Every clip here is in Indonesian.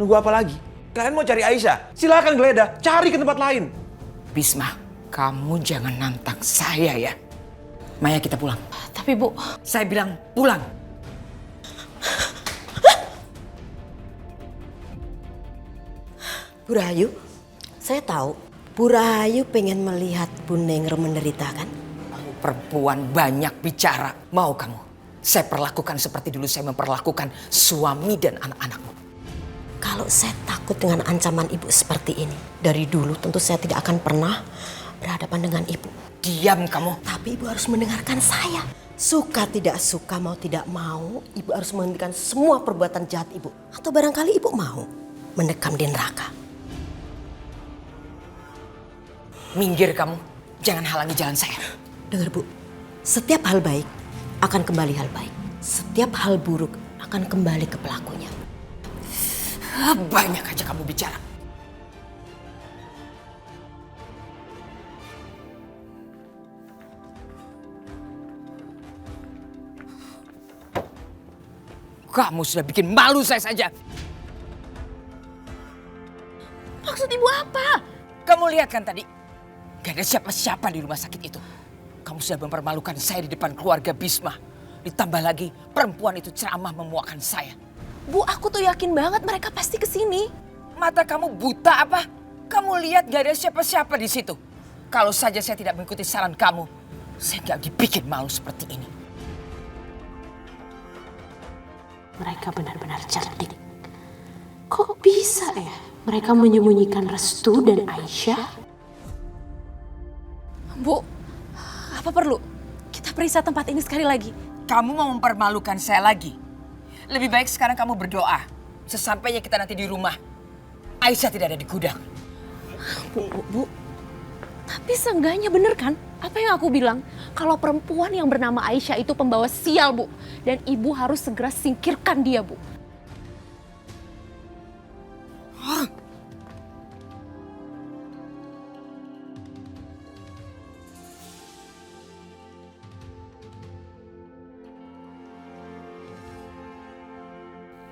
Nunggu apa lagi? Kalian mau cari Aisyah? Silakan geledah, cari ke tempat lain. Bisma, kamu jangan nantang saya ya. Maya, kita pulang. Tapi Bu, Saya bilang pulang. Bu Rahayu, saya tahu Bu Rahayu pengen melihat Bu Nengro menderita kan? Kamu perempuan banyak bicara. Mau kamu? Saya perlakukan seperti dulu saya memperlakukan suami dan anak-anakmu. Kalau saya takut dengan ancaman ibu seperti ini. Dari dulu tentu saya tidak akan pernah berhadapan dengan ibu. Diam kamu. Tapi ibu harus mendengarkan saya. Suka tidak suka, mau tidak mau, ibu harus menghentikan semua perbuatan jahat ibu. Atau barangkali ibu mau mendekam di neraka. Minggir kamu. Jangan halangi jalan saya. Dengar Bu, setiap hal baik akan kembali hal baik. Setiap hal buruk akan kembali ke pelakunya. Banyak aja kamu bicara. Kamu sudah bikin malu saya saja. maksud Ibu apa? Kamu lihat kan tadi? Gak ada siapa-siapa di rumah sakit itu. Kamu sudah mempermalukan saya di depan keluarga Bisma. Ditambah lagi perempuan itu ceramah memuakkan saya. Bu, aku tuh yakin banget mereka pasti kesini. Mata kamu buta apa? Kamu lihat gak ada siapa-siapa di situ. Kalau saja saya tidak mengikuti saran kamu, saya gak dibikin malu seperti ini. Mereka benar-benar cerdik. Kok bisa ya mereka menyembunyikan Restu dan Aisyah? Bu, apa perlu kita periksa tempat ini sekali lagi? Kamu mau mempermalukan saya lagi? Lebih baik sekarang kamu berdoa. Sesampainya kita nanti di rumah, Aisyah tidak ada di gudang. Bu. Tapi seenggaknya bener kan apa yang aku bilang? Kalau perempuan yang bernama Aisyah itu pembawa sial, Bu. Dan Ibu harus segera singkirkan dia, Bu.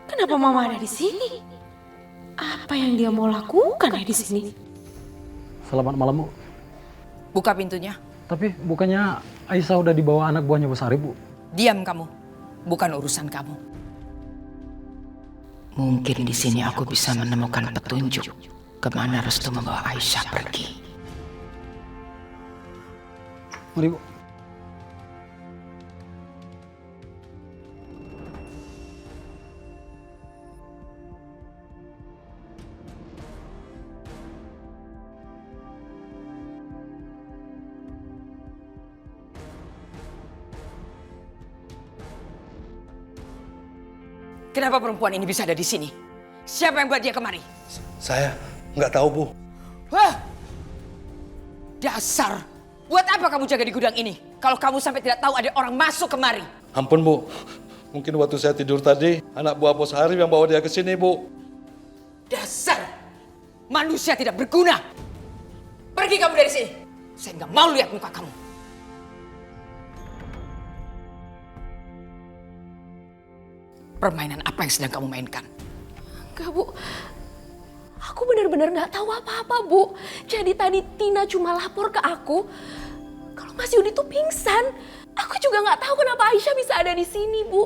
Kenapa Mama ada di sini? Apa yang dia mau lakukan ya di sini? Selamat malam, Bu. Buka pintunya. Tapi bukannya Aisyah udah dibawa anak buahnya Bu Sari, Bu? Diam kamu. Bukan urusan kamu. Mungkin di sini aku bisa menemukan petunjuk kemana Restu membawa Aisyah pergi. Mari, Bu. Kenapa perempuan ini bisa ada di sini? Siapa yang buat dia kemari? Saya nggak tahu, Bu. Wah! Dasar! Buat apa kamu jaga di gudang ini? Kalau kamu sampai tidak tahu ada orang masuk kemari. Ampun, Bu. Mungkin waktu saya tidur tadi, anak buah Bos Arif yang bawa dia ke sini, Bu. Dasar! Manusia tidak berguna! Pergi kamu dari sini! Saya nggak mau lihat muka kamu. Permainan apa yang sedang kamu mainkan? Enggak, Bu. Aku benar-benar nggak tahu apa-apa, Bu. Jadi tadi Tina cuma lapor ke aku kalau Mas Yudi tuh pingsan. Aku juga nggak tahu kenapa Aisyah bisa ada di sini, Bu.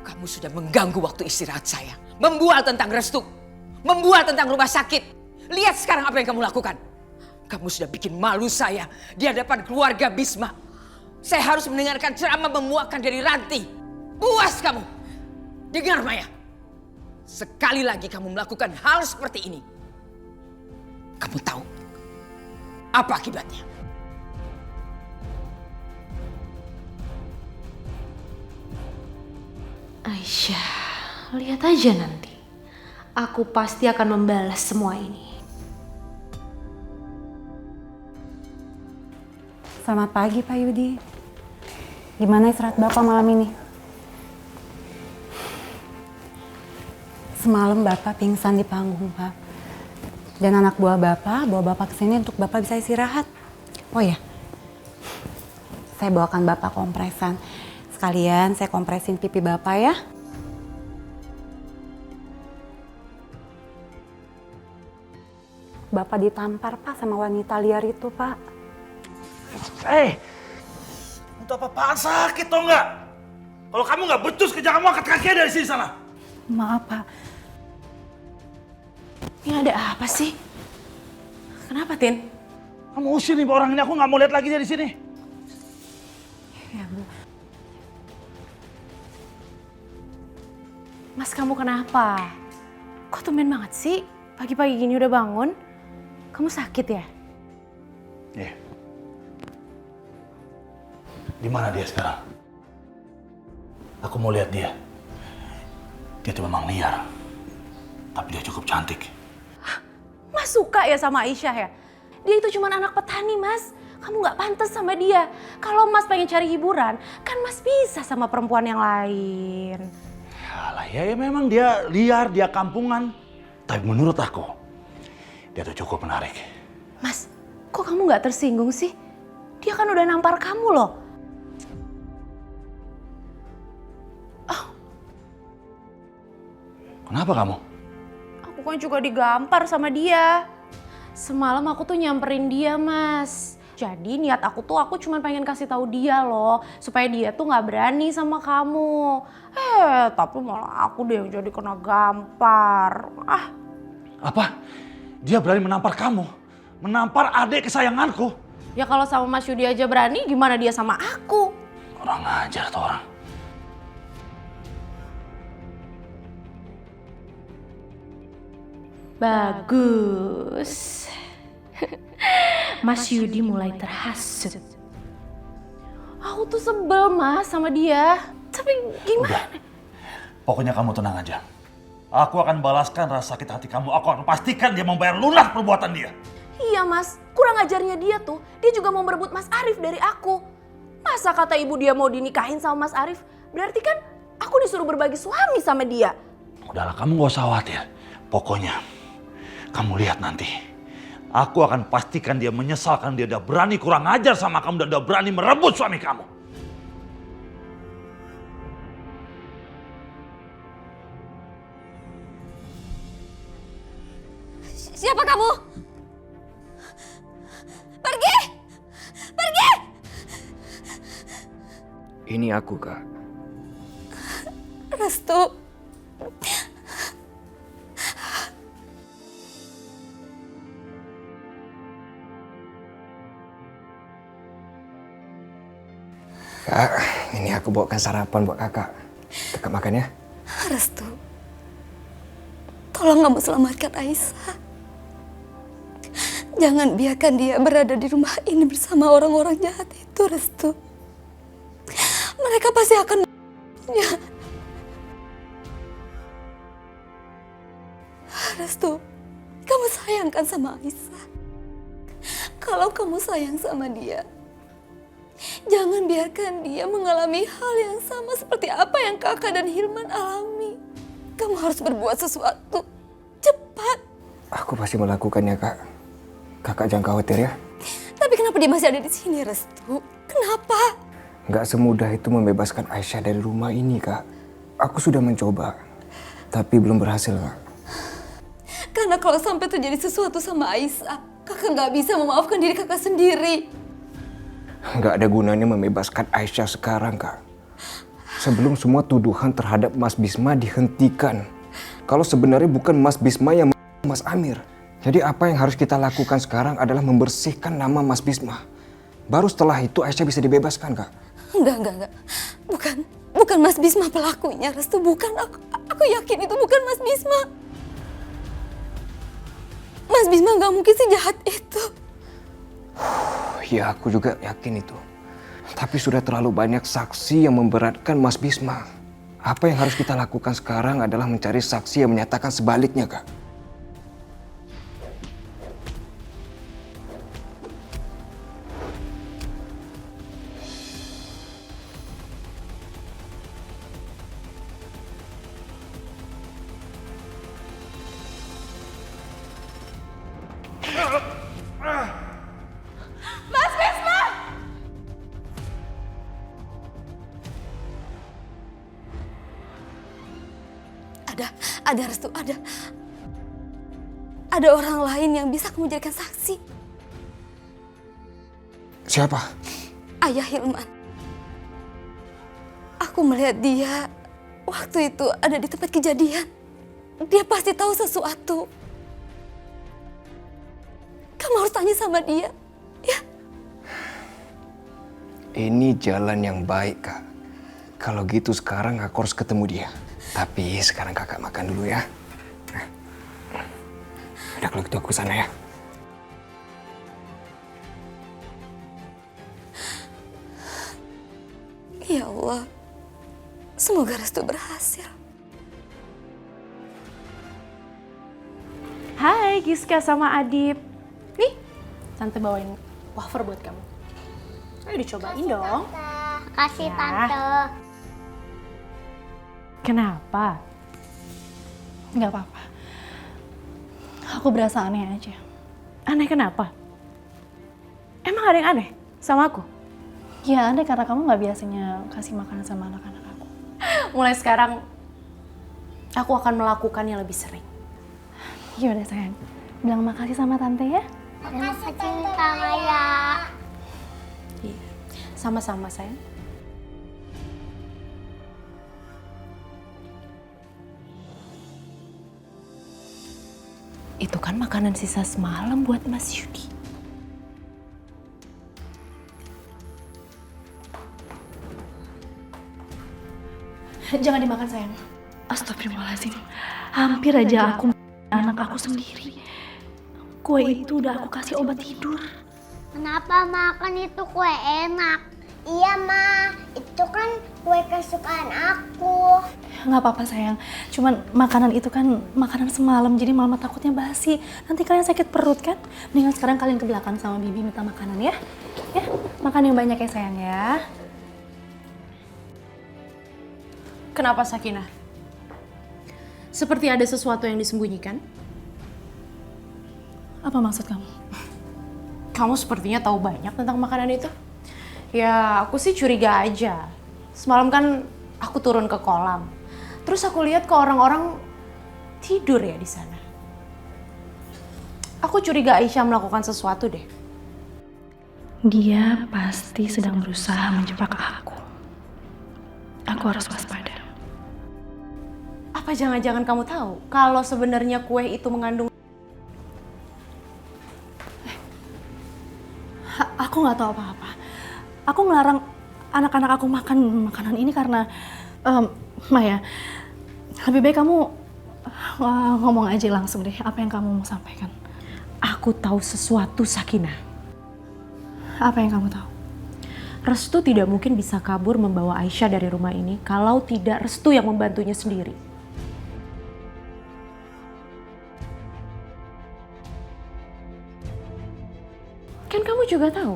Kamu sudah mengganggu waktu istirahat saya. Membual tentang Restu. Membual tentang rumah sakit. Lihat sekarang apa yang kamu lakukan. Kamu sudah bikin malu saya di hadapan keluarga Bisma. Saya harus mendengarkan ceramah memuakkan dari Ranti. Puas kamu. Dengar Maya. Sekali lagi kamu melakukan hal seperti ini. Kamu tahu apa akibatnya? Aisyah, lihat aja nanti. Aku pasti akan membalas semua ini. Selamat pagi Pak Yudi. Gimana istirahat Bapak malam ini? Semalam Bapak pingsan di panggung, Pak. Dan anak buah Bapak ke sini untuk Bapak bisa istirahat. Oh ya, saya bawakan Bapak kompresan. sekalian saya kompresin pipi Bapak ya. Bapak ditampar Pak sama wanita liar itu Pak. Untuk apa-apaan sakit tau nggak? Kalau kamu nggak becus kerja kamu angkat kakinya dari sini sana. Maaf Pak. Ini ada apa sih? Kenapa, Tin? Kamu usir nih orang ini, aku nggak mau lihat lagi dia di sini. Ya Bu. Mas, kamu kenapa? Kok tumben banget sih? Pagi-pagi gini udah bangun? Kamu sakit ya? Iya. Di mana dia sekarang? Aku mau lihat dia. Dia tuh memang liar, tapi dia cukup cantik. Mas suka ya sama Aisyah ya? Dia itu cuma anak petani, Mas. Kamu nggak pantas sama dia. Kalau Mas pengen cari hiburan, kan Mas bisa sama perempuan yang lain. Alah ya memang dia liar, dia kampungan. Tapi menurut aku, dia tuh cukup menarik. Mas, kok kamu nggak tersinggung sih? Dia kan udah nampar kamu loh. Kenapa kamu? Aku kan juga digampar sama dia. Semalam aku tuh nyamperin dia, Mas. Jadi niat aku cuma pengen kasih tahu dia loh, supaya dia tuh nggak berani sama kamu. Tapi malah aku deh yang jadi kena gampar. Apa? Dia berani menampar kamu? Menampar adik kesayanganku? Ya kalau sama Mas Yudi aja berani, gimana dia sama aku? Kurang ajar tuh orang. Bagus. Mas Yudi mulai terhasut. Aku tuh sebel, Mas, sama dia. Tapi gimana? Udah. Pokoknya kamu tenang aja. Aku akan balaskan rasa sakit hati kamu. Aku akan pastikan dia membayar lunas perbuatan dia. Iya, Mas. Kurang ajarnya dia tuh. Dia juga mau merebut Mas Arif dari aku. Masa kata ibu dia mau dinikahin sama Mas Arif? Berarti kan aku disuruh berbagi suami sama dia. Udahlah, kamu gak usah khawatir. Pokoknya, kamu lihat nanti. Aku akan pastikan dia menyesal karena dia udah berani kurang ajar sama kamu dan udah berani merebut suami kamu. Siapa kamu? Pergi! Pergi! Ini aku, Kak. Restu. Kak, ini aku bawakan sarapan buat kakak. Kakak makan ya. Restu, tolong kamu selamatkan Aisyah. Jangan biarkan dia berada di rumah ini bersama orang-orang jahat itu, Restu. Mereka pasti akan ya. Restu, kamu sayangkan sama Aisyah. Kalau kamu sayang sama dia, jangan biarkan dia mengalami hal yang sama seperti apa yang kakak dan Hilman alami. Kamu harus berbuat sesuatu. Cepat. Aku pasti melakukannya, Kak. Kakak jangan khawatir ya. Tapi kenapa dia masih ada di sini, Restu? Kenapa? Nggak semudah itu membebaskan Aisyah dari rumah ini, Kak. Aku sudah mencoba, tapi belum berhasil, Kak. Karena kalau sampai terjadi sesuatu sama Aisyah, kakak nggak bisa memaafkan diri kakak sendiri. Nggak ada gunanya membebaskan Aisyah sekarang, Kak. Sebelum semua tuduhan terhadap Mas Bisma dihentikan. Kalau sebenarnya bukan Mas Bisma yang Mas Amir. Jadi apa yang harus kita lakukan sekarang adalah membersihkan nama Mas Bisma. Baru setelah itu Aisyah bisa dibebaskan, Kak. Enggak. Bukan Mas Bisma pelakunya, Restu. Bukan. Aku yakin itu bukan Mas Bisma. Mas Bisma nggak mungkin sejahat itu. Ya, aku juga yakin itu. Tapi sudah terlalu banyak saksi yang memberatkan Mas Bisma. Apa yang harus kita lakukan sekarang adalah mencari saksi yang menyatakan sebaliknya, Kak. Ada restu, ada orang lain yang bisa kamu jadikan saksi. Siapa? Ayah Hilman. Aku melihat dia waktu itu ada di tempat kejadian. Dia pasti tahu sesuatu. Kamu harus tanya sama dia, ya. Ini jalan yang baik, Kak. Kalau gitu sekarang aku harus ketemu dia. Tapi sekarang kakak makan dulu ya. Nah. Udah kalau gitu aku sana ya. Ya Allah, semoga restu berhasil. Hai Giska sama Adip. Nih, Tante bawain wafer buat kamu. Ayo dicobain dong. Kasih Ya. Tante. Kenapa? Nggak apa-apa. Aku berasa aneh aja. Aneh kenapa? Emang ada yang aneh sama aku? Ya aneh karena kamu nggak biasanya kasih makanan sama anak-anak aku. Mulai sekarang, aku akan melakukannya lebih sering. Yaudah sayang, bilang makasih sama tante ya. Makasih Tante Maya. Iya, sama-sama sayang. Itu kan makanan sisa semalam buat Mas Yudi. Jangan dimakan sayang. Astagfirullahaladzim. Hampir aja aku anak aku sendiri. Kue itu udah aku kasih obat tidur. Kenapa makan itu kue enak? Iya Ma, itu kan kue kesukaan aku. Nggak apa-apa sayang. Cuman makanan itu kan makanan semalam. Jadi mama takutnya basi. Nanti kalian sakit perut kan? Mendingan sekarang kalian ke belakang sama Bibi minta makanan ya. Ya, makan yang banyak ya sayang ya. Kenapa Sakinah? Seperti ada sesuatu yang disembunyikan? Apa maksud kamu? Kamu sepertinya tahu banyak tentang makanan itu. Ya, aku sih curiga aja. Semalam kan aku turun ke kolam. Terus aku lihat kok orang-orang tidur ya di sana. Aku curiga Aisyah melakukan sesuatu deh. Dia pasti sedang berusaha menjebak aku. Aku harus waspada. Apa jangan-jangan kamu tahu kalau sebenarnya kue itu mengandung... Aku nggak tahu apa-apa. Aku ngelarang anak-anak aku makan makanan ini karena Maya, lebih baik kamu ngomong aja langsung deh apa yang kamu mau sampaikan. Aku tahu sesuatu Sakinah. Apa yang kamu tahu? Restu tidak mungkin bisa kabur membawa Aisyah dari rumah ini kalau tidak Restu yang membantunya sendiri. Kan kamu juga tahu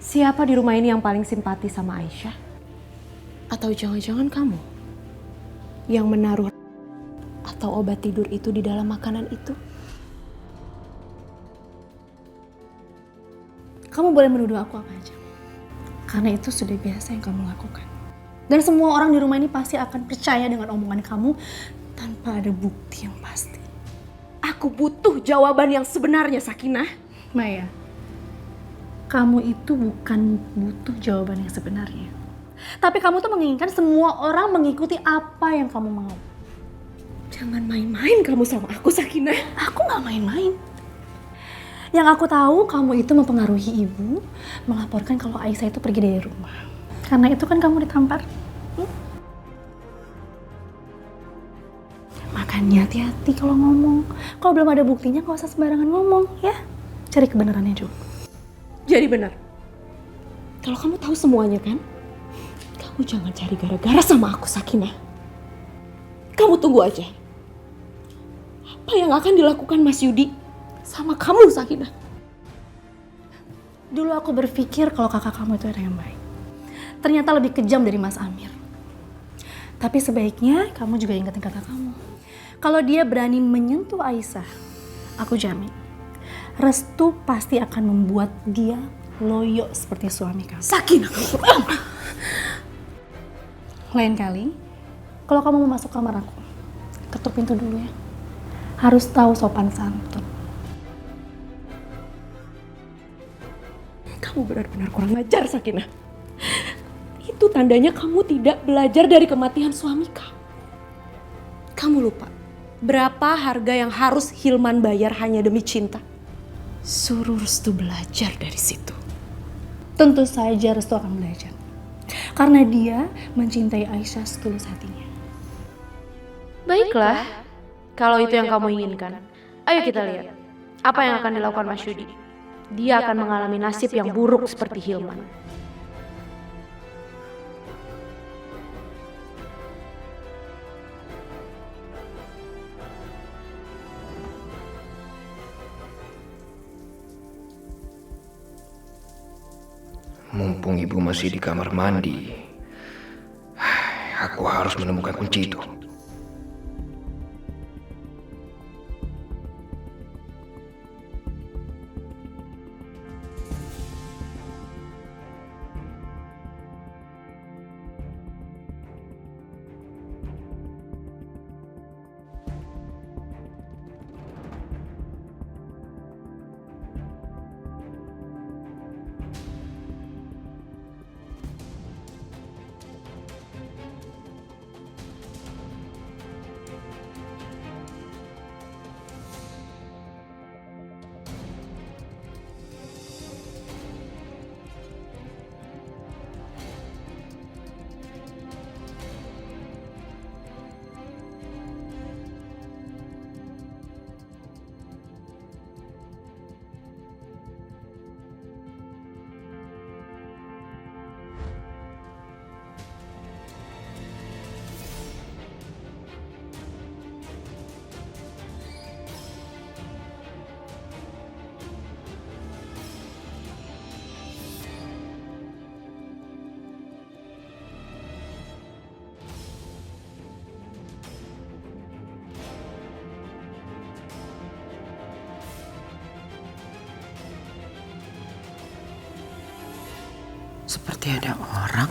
siapa di rumah ini yang paling simpati sama Aisyah? Atau jangan-jangan kamu yang menaruh atau obat tidur itu di dalam makanan itu? Kamu boleh menuduh aku apa aja. Karena itu sudah biasa yang kamu lakukan. Dan semua orang di rumah ini pasti akan percaya dengan omongan kamu tanpa ada bukti yang pasti. Aku butuh jawaban yang sebenarnya, Sakinah. Maya, kamu itu bukan butuh jawaban yang sebenarnya. Tapi kamu tuh menginginkan semua orang mengikuti apa yang kamu mau. Jangan main-main kamu sama aku, Sakinah. Aku gak main-main. Yang aku tahu kamu itu mempengaruhi ibu melaporkan kalau Aisyah itu pergi dari rumah. Karena itu kan kamu ditampar. Makanya hati-hati kalau ngomong. Kalau belum ada buktinya gak usah sembarangan ngomong ya. Cari kebenarannya dulu. Jadi benar. Kalau kamu tahu semuanya kan, kamu jangan cari gara-gara sama aku, Sakinah. Kamu tunggu aja. Apa yang akan dilakukan Mas Yudi sama kamu, Sakinah? Dulu aku berpikir kalau kakak kamu itu orang yang baik. Ternyata lebih kejam dari Mas Amir. Tapi sebaiknya kamu juga ingetin kakak kamu. Kalau dia berani menyentuh Aisyah, aku jamin Restu pasti akan membuat dia loyo seperti suami kamu. Sakinah, Lain kali, kalau kamu mau masuk kamar aku, Tutup pintu dulu ya. Harus tahu sopan santun. Kamu benar-benar kurang ajar, Sakinah. Itu tandanya kamu tidak belajar dari kematian suami kamu. Kamu lupa berapa harga yang harus Hilman bayar hanya demi cinta? Suruh Restu belajar dari situ. Tentu saja Restu akan belajar. Karena dia mencintai Aisyah setulus hatinya. Baiklah, kalau itu yang kamu inginkan. Ayo kita lihat apa yang akan dilakukan Mas Yudi. Dia akan mengalami nasib yang buruk seperti Hilman. Mumpung ibu masih di kamar mandi, aku harus menemukan kunci itu. Seperti ada orang